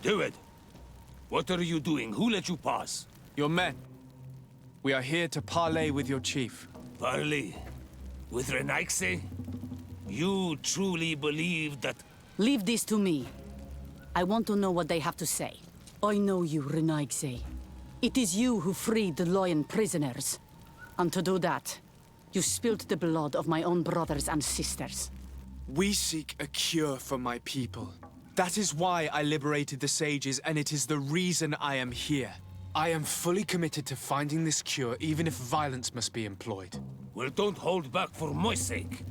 Do it! What are you doing? Who let you pass? Your men. We are here to parley with your chief. Parley? With Renaigse? You truly believe that... Leave this to me. I want to know what they have to say. I know you, Renaigse. It is you who freed the lion prisoners. And to do that, you spilled the blood of my own brothers and sisters. We seek a cure for my people. That is why I liberated the sages, and it is the reason I am here. I am fully committed to finding this cure, even if violence must be employed. Well, don't hold back for my sake.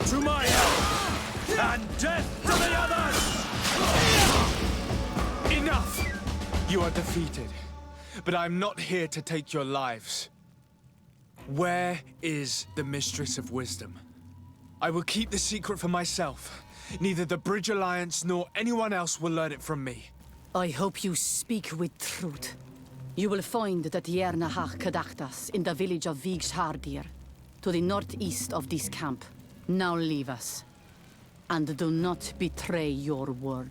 To my help! And death to the others! Enough! You are defeated. But I am not here to take your lives. Where is the Mistress of Wisdom? I will keep the secret for myself. Neither the Bridge Alliance nor anyone else will learn it from me. I hope you speak with truth. You will find the Tierna Kadachtas in the village of Vigshardir, to the northeast of this camp. Now leave us. And do not betray your word.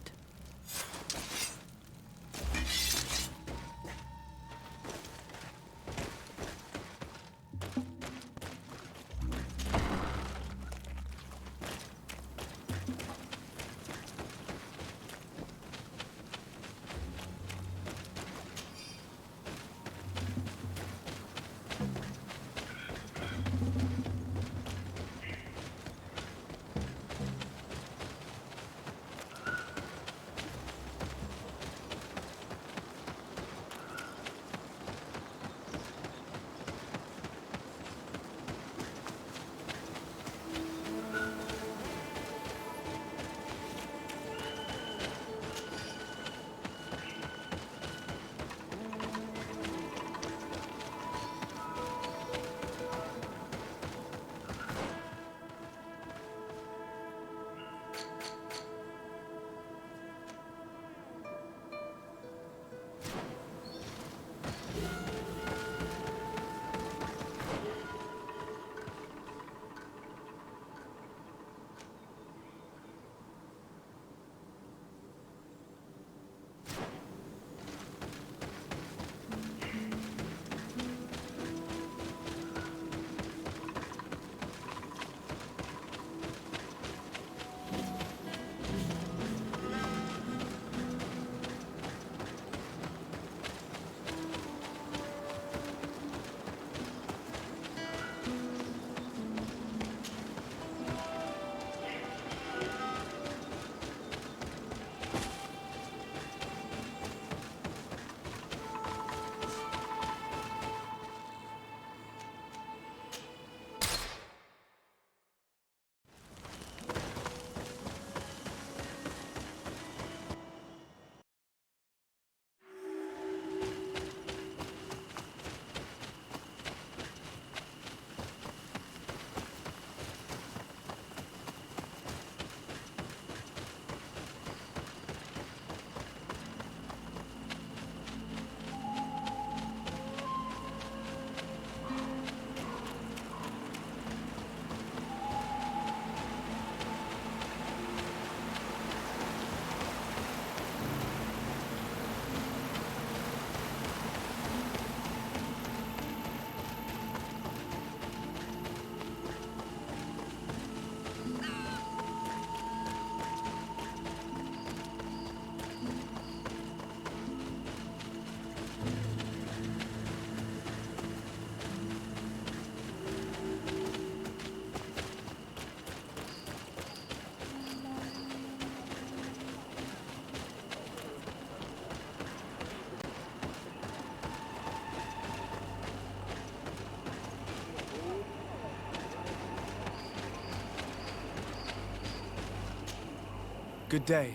Good day.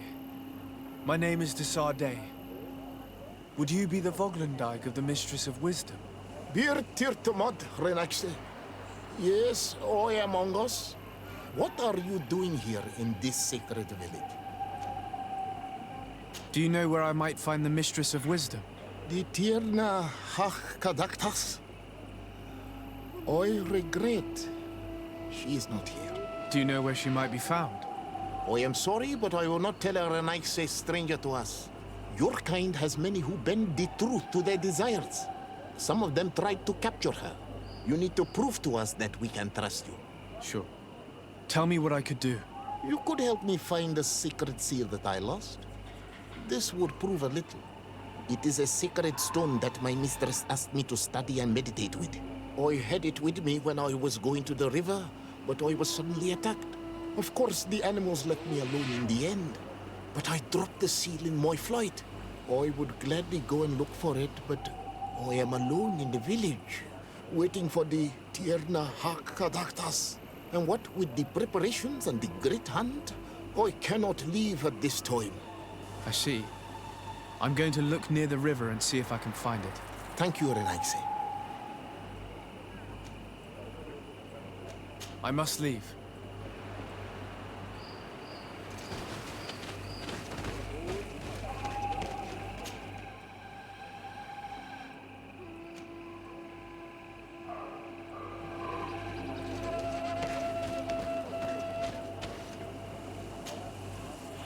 My name is Desarde. Would you be the Voglendyke of the Mistress of Wisdom? Bir tirtamod, Renaxe. Yes, I am among us. What are you doing here in this sacred village? Do you know where I might find the Mistress of Wisdom? The Tierna hach kadaktas. I regret she is not here. Do you know where she might be found? I am sorry, but I will not tell her an a stranger to us. Your kind has many who bend the truth to their desires. Some of them tried to capture her. You need to prove to us that we can trust you. Sure. Tell me what I could do. You could help me find the sacred seal that I lost. This would prove a little. It is a sacred stone that my mistress asked me to study and meditate with. I had it with me when I was going to the river, but I was suddenly attacked. Of course, the animals left me alone in the end, but I dropped the seal in my flight. I would gladly go and look for it, but I am alone in the village, waiting for the Tierna Hakadaktas. And what with the preparations and the great hunt, I cannot leave at this time. I see. I'm going to look near the river and see if I can find it. Thank you, Renaxe. I must leave.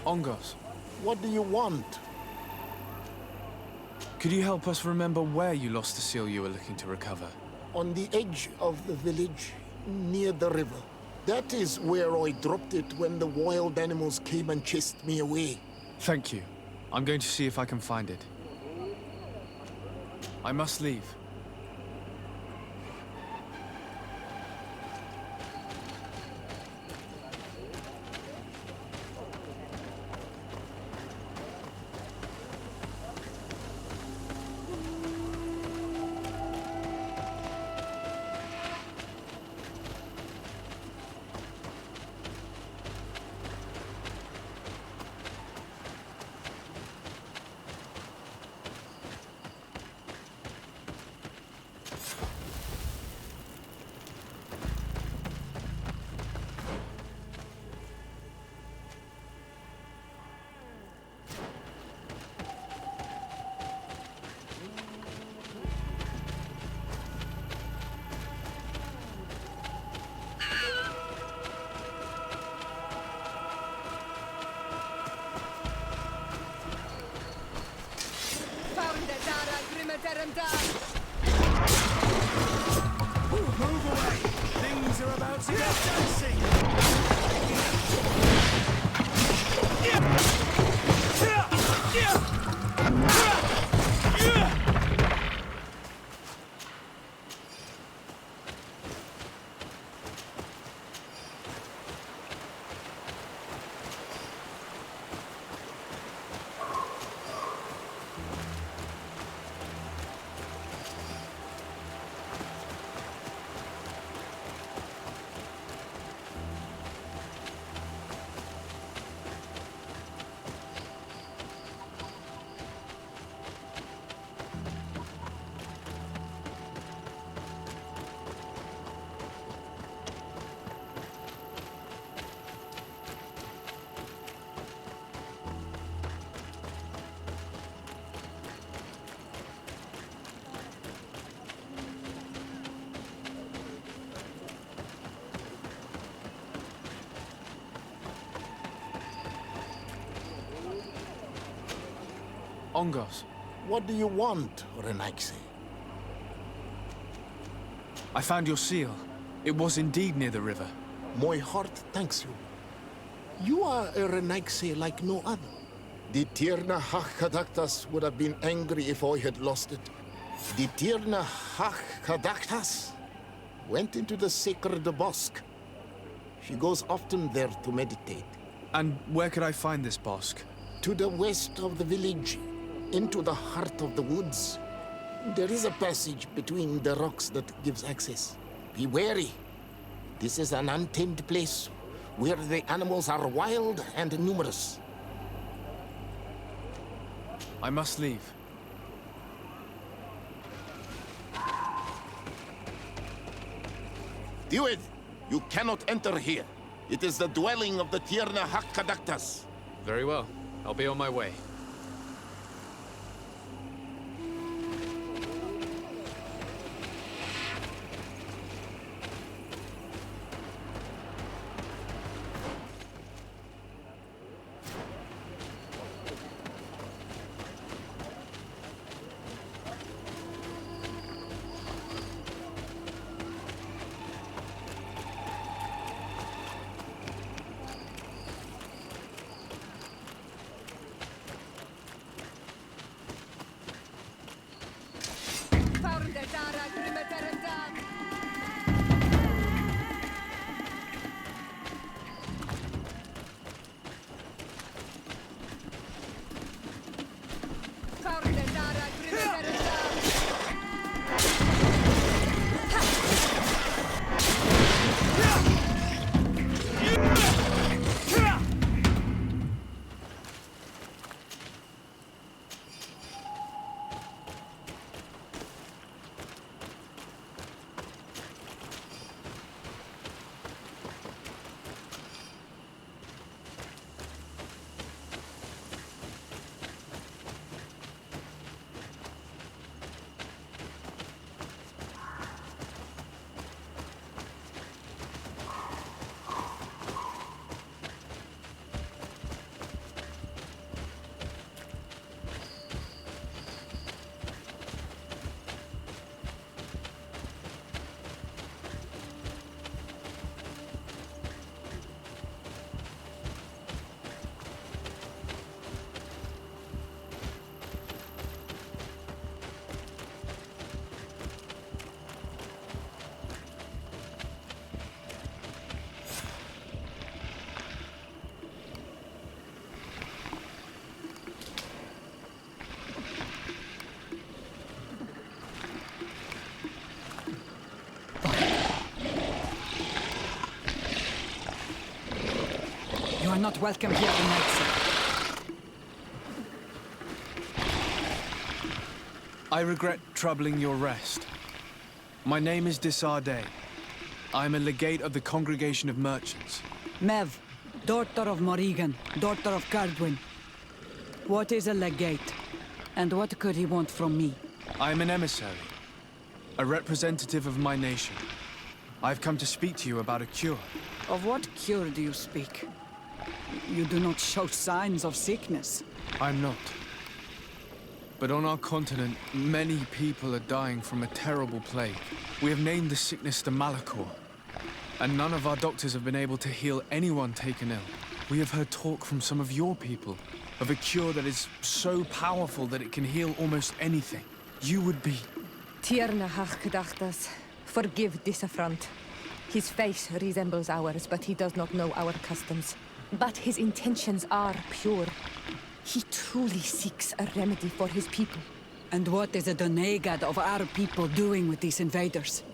Ongos, What do you want? could you help us remember where you lost the seal you were looking to recover? On the edge of the village, near the river. That is where I dropped it when the wild animals came and chased me away. Thank you. I'm going to see if I can find it. I must leave. Move away! Things are about to get dicey! Ongos, What do you want, Renaxe? I found your seal. It was indeed near the river. My heart thanks you. You are a Renaxe like no other. The Tierna Hakadaktas would have been angry if I had lost it. The Tierna Hakadaktas went into the sacred bosque. She goes often there to meditate. And where could I find this bosque? To the west of the village, into the heart of the woods. There is a passage between the rocks that gives access. Be wary. This is an untamed place where the animals are wild and numerous. I must leave. Tuoi, you cannot enter here. It is the dwelling of the Tierna Hakkadaktas. Very well. I'll be on my way. You are not welcome here tonight, sir. I regret troubling your rest. My name is Disarday. I am a legate of the Congregation of Merchants. Mev, daughter of Morrigan, daughter of Cardwin. What is a legate? And what could he want from me? I am an emissary, a representative of my nation. I've come to speak to you about a cure. Of what cure do you speak? You do not show signs of sickness. I'm not. But on our continent, many people are dying from a terrible plague. We have named the sickness the Malachor, and none of our doctors have been able to heal anyone taken ill. We have heard talk from some of your people of a cure that is so powerful that it can heal almost anything. You would be... Tierna Hakkadaktas, forgive this affront. His face resembles ours, but he does not know our customs. But his intentions are pure. He truly seeks a remedy for his people. And what is a Donegad of our people doing with these invaders?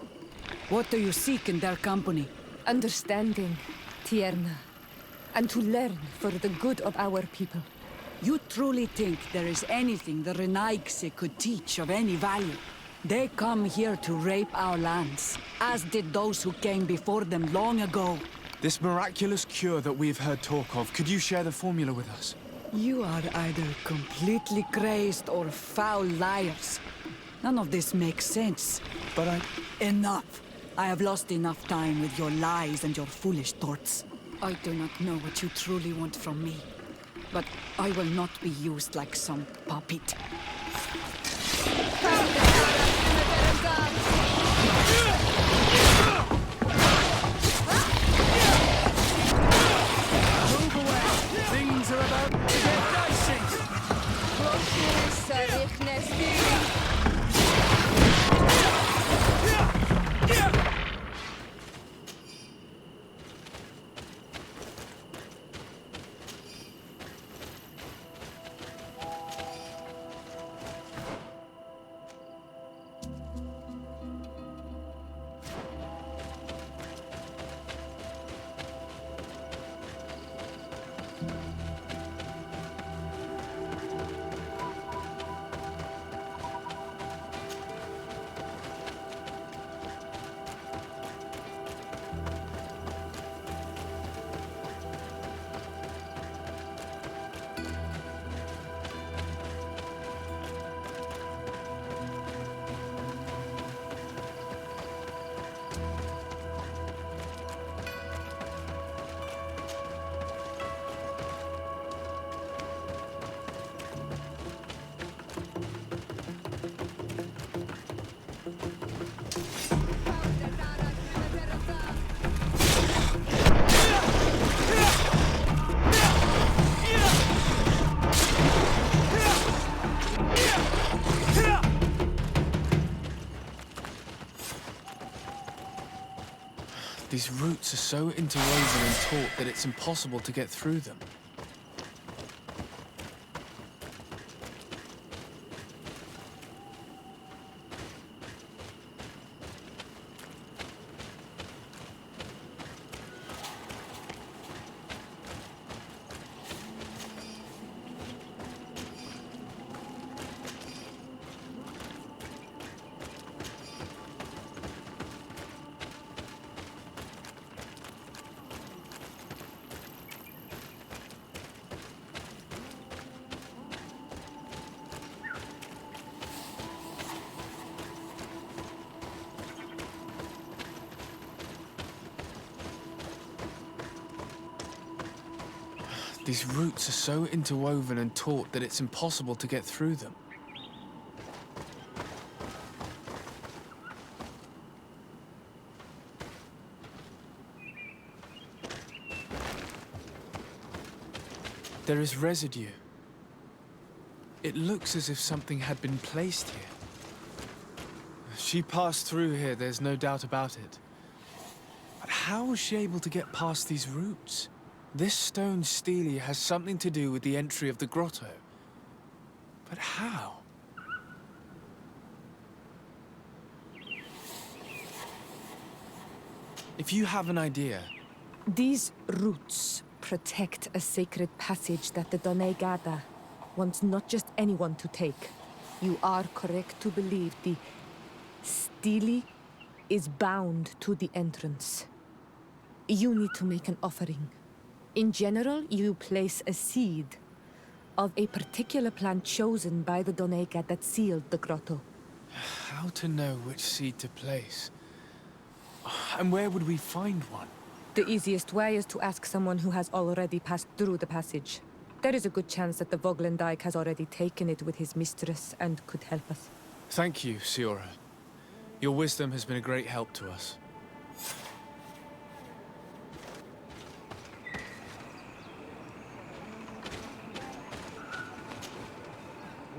What do you seek in their company? Understanding, Tierna, and to learn for the good of our people. You truly think there is anything the Renaigse could teach of any value? They come here to rape our lands, as did those who came before them long ago. This miraculous cure that we've heard talk of, could you share the formula with us? You are either completely crazed or foul liars. None of this makes sense. But Enough! I have lost enough time with your lies and your foolish thoughts. I do not know what you truly want from me, but I will not be used like some puppet. things are about to get dicey! These roots are so interwoven and taut that it's impossible to get through them. These roots are so interwoven and taut that it's impossible to get through them. There is residue. It looks as if something had been placed here. She passed through here, there's no doubt about it. But how was she able to get past these roots? This stone stele has something to do with the entry of the grotto. But how? If you have an idea... These roots protect a sacred passage that the Donegada wants not just anyone to take. You are correct to believe the stele is bound to the entrance. You need to make an offering. In general, you place a seed of a particular plant chosen by the Donega that sealed the grotto. How to know which seed to place? And where would we find one? The easiest way is to ask someone who has already passed through the passage. There is a good chance that the Voglendike has already taken it with his mistress and could help us. Thank you, Siora. Your wisdom has been a great help to us.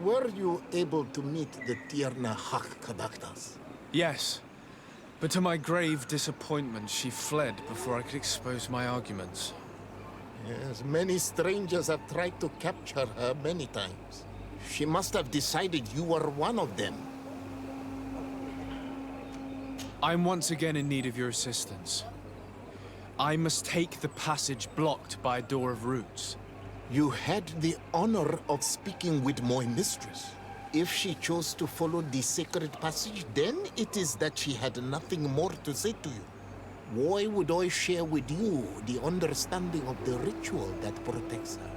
Were you able to meet the Tierna Kadaktas? Yes, but to my grave disappointment, she fled before I could expose my arguments. Yes, many strangers have tried to capture her many times. She must have decided you were one of them. I'm once again in need of your assistance. I must take the passage blocked by a door of roots. You had the honor of speaking with my mistress. If she chose to follow the sacred passage, then it is that she had nothing more to say to you. Why would I share with you the understanding of the ritual that protects her?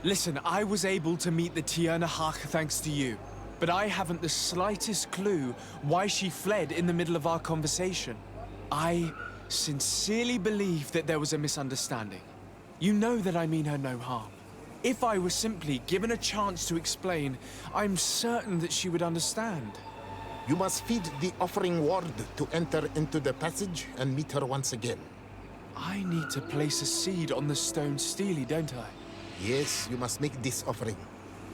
Listen, I was able to meet the Tierna thanks to you. But I haven't the slightest clue why she fled in the middle of our conversation. I sincerely believe that there was a misunderstanding. You know that I mean her no harm. If I were simply given a chance to explain, I'm certain that she would understand. You must feed the offering ward to enter into the passage and meet her once again. I need to place a seed on the stone stele, don't I? Yes, you must make this offering.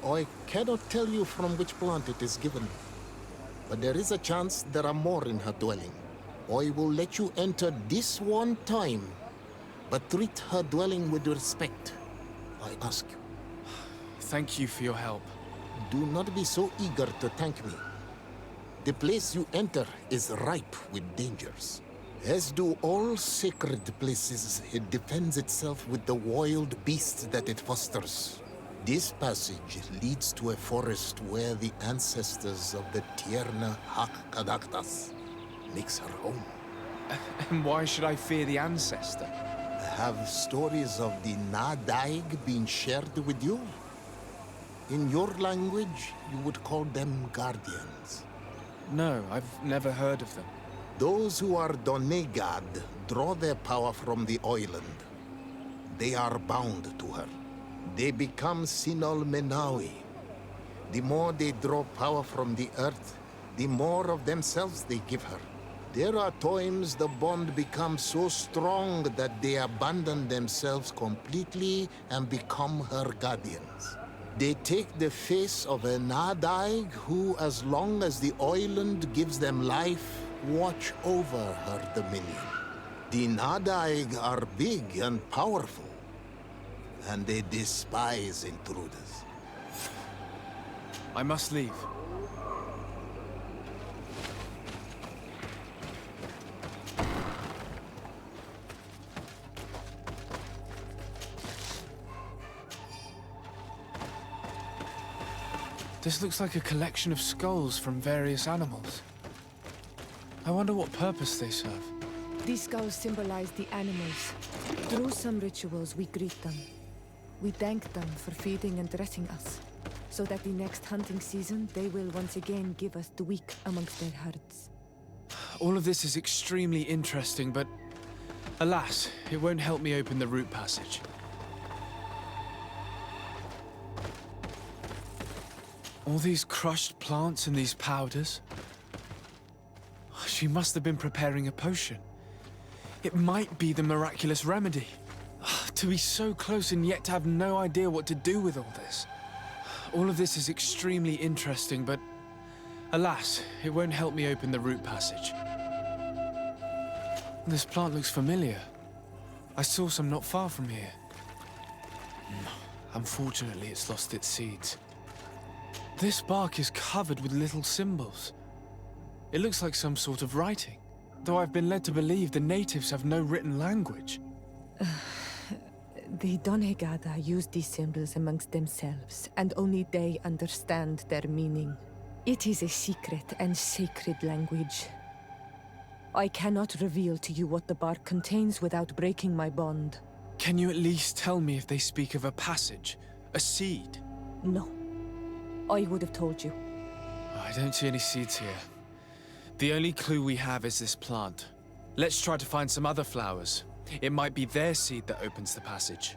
I cannot tell you from which plant it is given, but there is a chance there are more in her dwelling. I will let you enter this one time, but treat her dwelling with respect, I ask you. Thank you for your help. Do not be so eager to thank me. The place you enter is ripe with dangers. As do all sacred places, it defends itself with the wild beasts that it fosters. This passage leads to a forest where the ancestors of the Tierna Kadaktas makes her home. And why should I fear the ancestor? Have stories of the Nadaig been shared with you? In your language, you would call them guardians. No, I've never heard of them. Those who are Donegad draw their power from the island. They are bound to her. They become Sinol Menawi. The more they draw power from the earth, the more of themselves they give her. There are times the bond becomes so strong that they abandon themselves completely and become her guardians. They take the face of a Nadaig who, as long as the island gives them life, watch over her dominion. The Nadaig are big and powerful, and they despise intruders. I must leave. This looks like a collection of skulls from various animals. I wonder what purpose they serve. These skulls symbolize the animals. Through some rituals, we greet them. We thank them for feeding and dressing us, so that the next hunting season, they will once again give us the weak amongst their herds. All of this is extremely interesting, but alas, it won't help me open the root passage. All these crushed plants and these powders. She must have been preparing a potion. It might be the miraculous remedy. To be so close and yet to have no idea what to do with all this. All of this is extremely interesting, but alas, it won't help me open the root passage. This plant looks familiar. I saw some not far from here. Unfortunately, it's lost its seeds. This bark is covered with little symbols. It looks like some sort of writing, though I've been led to believe the natives have no written language. The Donegada use these symbols amongst themselves, and only they understand their meaning. It is a secret and sacred language. I cannot reveal to you what the bark contains without breaking my bond. Can you at least tell me if they speak of a passage, a seed? No. I would have told you. I don't see any seeds here. The only clue we have is this plant. Let's try to find some other flowers. It might be their seed that opens the passage.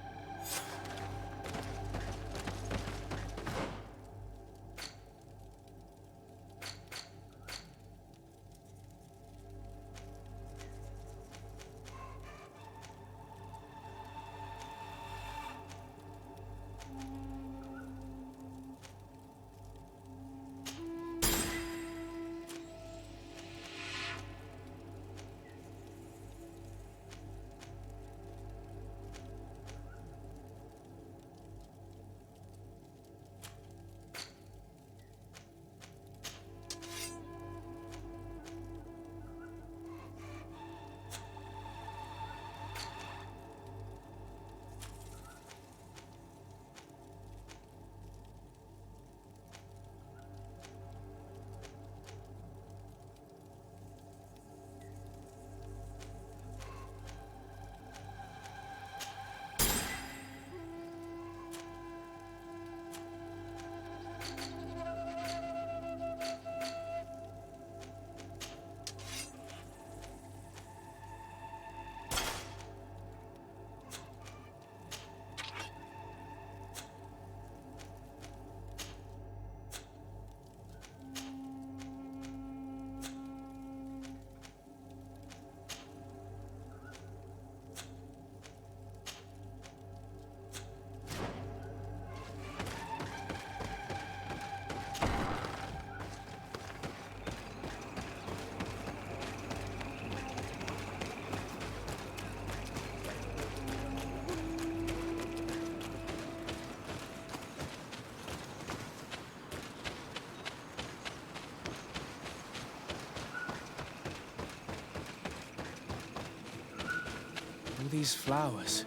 All these flowers.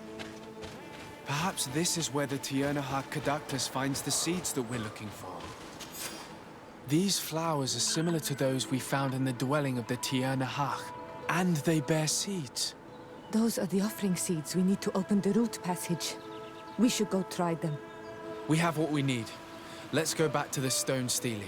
Perhaps this is where the Tierna finds the seeds that we're looking for. These flowers are similar to those we found in the dwelling of the Tierna, and they bear seeds. Those are the offering seeds we need to open the root passage. We should go try them. We have what we need. Let's go back to the stone stele.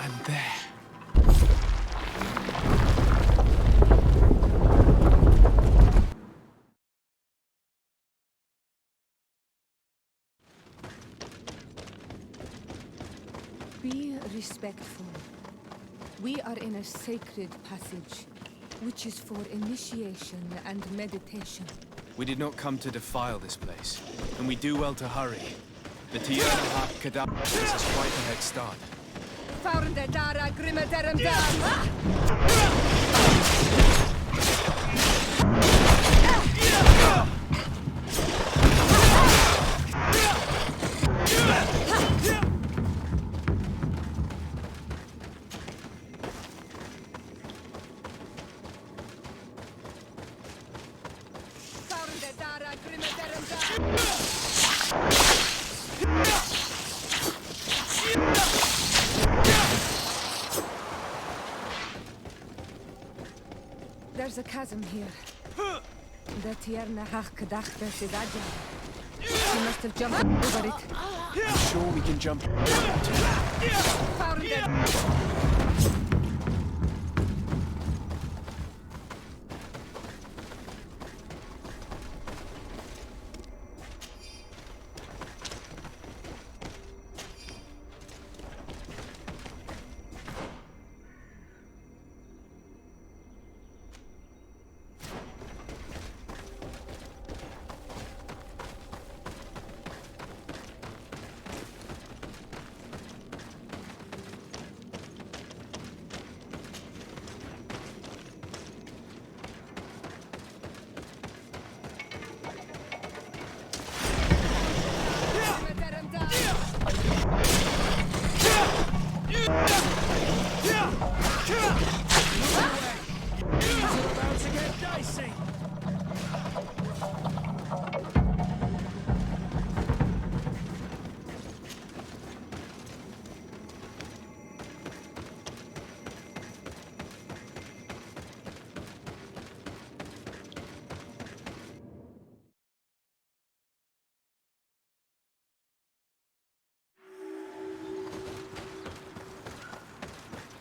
And there. Be respectful. We are in a sacred passage, which is for initiation and meditation. We did not come to defile this place, and we do well to hurry. The Tierna gives us quite a head start. Faurnde dara grimmederem dam! Faurnde dara grimmederem dam! There's a chasm here. The Tierna is agile. She must have jumped over it. I'm sure we can jump. Found it.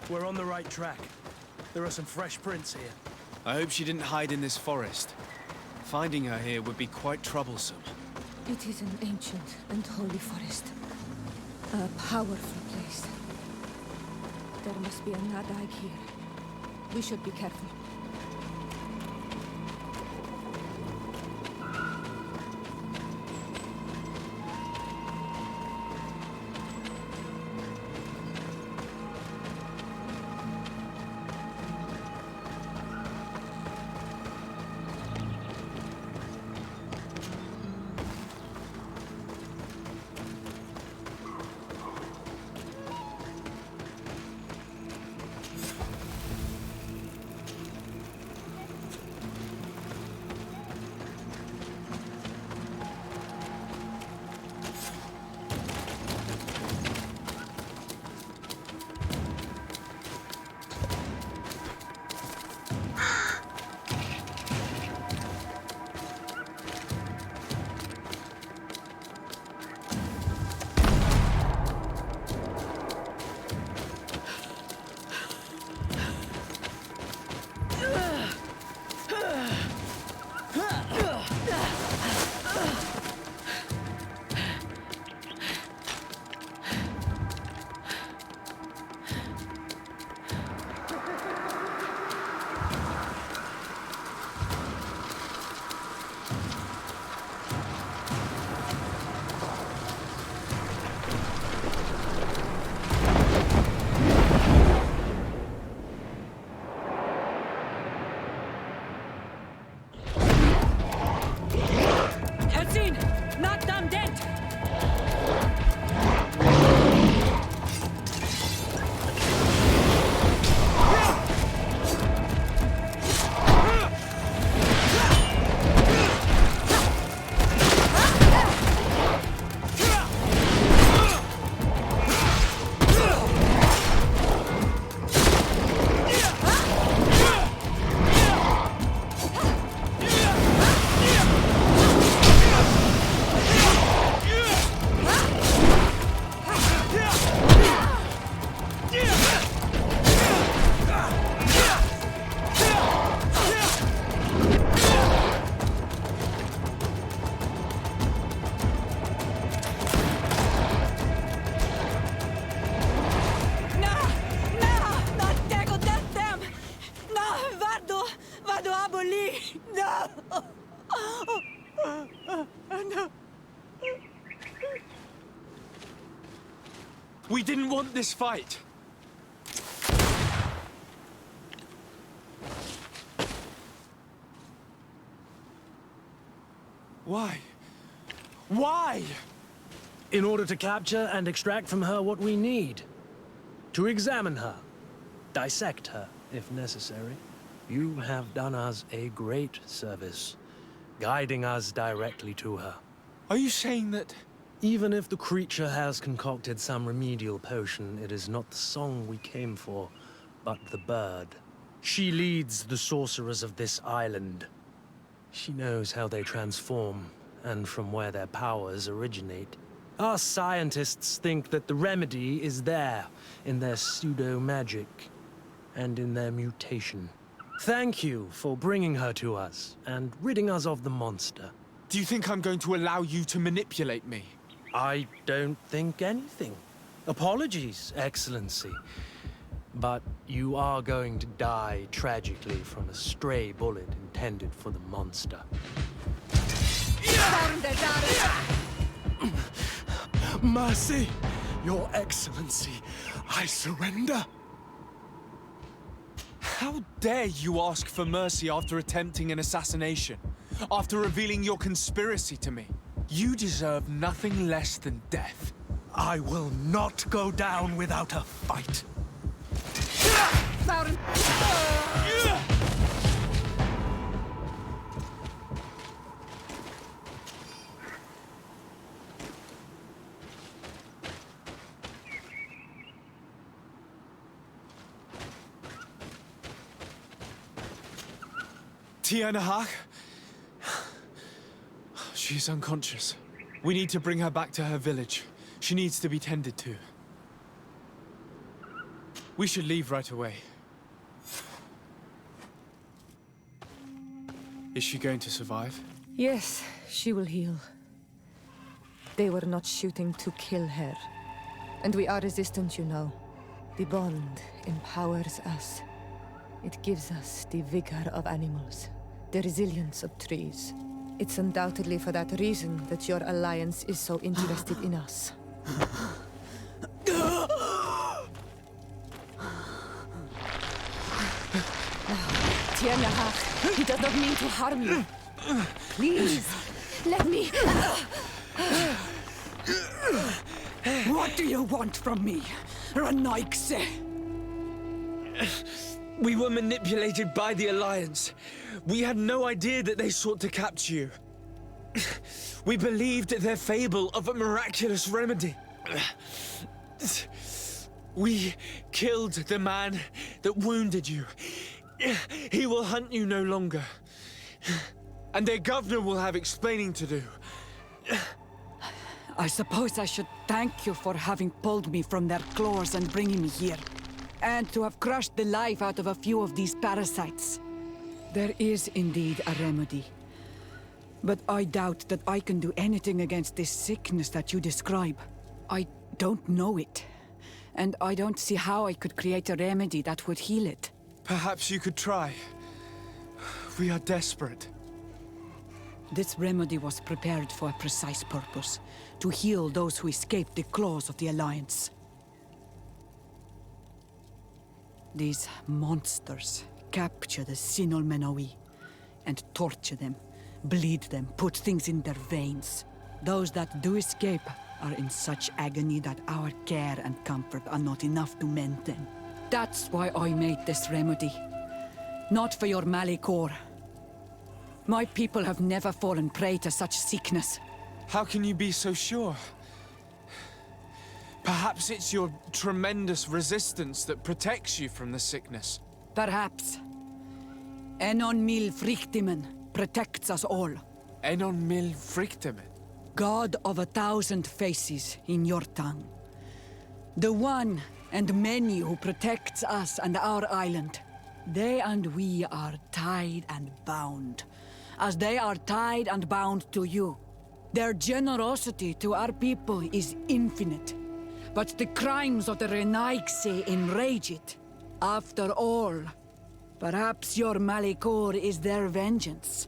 We're on the right track. There are some fresh prints here. I hope she didn't hide in this forest. Finding her here would be quite troublesome. It is an ancient and holy forest. A powerful place. There must be a Nadag here. We should be careful. We didn't want this fight. Why? Why? In order to capture and extract from her what we need. To examine her. Dissect her, if necessary. You have done us a great service, guiding us directly to her. Are you saying that... Even if the creature has concocted some remedial potion, it is not the song we came for, but the bird. She leads the sorcerers of this island. She knows how they transform, and from where their powers originate. Our scientists think that the remedy is there, in their pseudo-magic, and in their mutation. Thank you for bringing her to us, and ridding us of the monster. Do you think I'm going to allow you to manipulate me? I don't think anything. Apologies, Excellency. But you are going to die tragically from a stray bullet intended for the monster. Mercy, Your Excellency, I surrender. How dare you ask for mercy after attempting an assassination? After revealing your conspiracy to me? You deserve nothing less than death. I will not go down without a fight. Tierna. She's unconscious. We need to bring her back to her village. She needs to be tended to. We should leave right away. Is she going to survive? Yes, she will heal. They were not shooting to kill her. And we are resistant, you know. The bond empowers us. It gives us the vigor of animals, the resilience of trees. It's undoubtedly for that reason that your alliance is so interested in us. Tierna, he does not mean to harm you. Please, let me... What do you want from me, Ranaikse? We were manipulated by the Alliance. We had no idea that they sought to capture you. We believed their fable of a miraculous remedy. We killed the man that wounded you. He will hunt you no longer. And their governor will have explaining to do. I suppose I should thank you for having pulled me from their claws and bringing me here. And to have crushed the life out of a few of these parasites. There is indeed a remedy. But I doubt that I can do anything against this sickness that you describe. I don't know it. And I don't see how I could create a remedy that would heal it. Perhaps you could try. We are desperate. This remedy was prepared for a precise purpose. To heal those who escaped the claws of the Alliance. These monsters capture the Sinol Menoi and torture them, bleed them, put things in their veins. Those that do escape are in such agony that our care and comfort are not enough to mend them. That's why I made this remedy. Not for your Malikor. My people have never fallen prey to such sickness. How can you be so sure? Perhaps it's your tremendous resistance that protects you from the sickness. Perhaps. Enon mil frictimen protects us all. Enon mil frictimen? God of 1,000 faces in your tongue. The one and many who protects us and our island. They and we are tied and bound, as they are tied and bound to you. Their generosity to our people is infinite, but the crimes of the Renaigse enrage it. After all, perhaps your Malikor is their vengeance.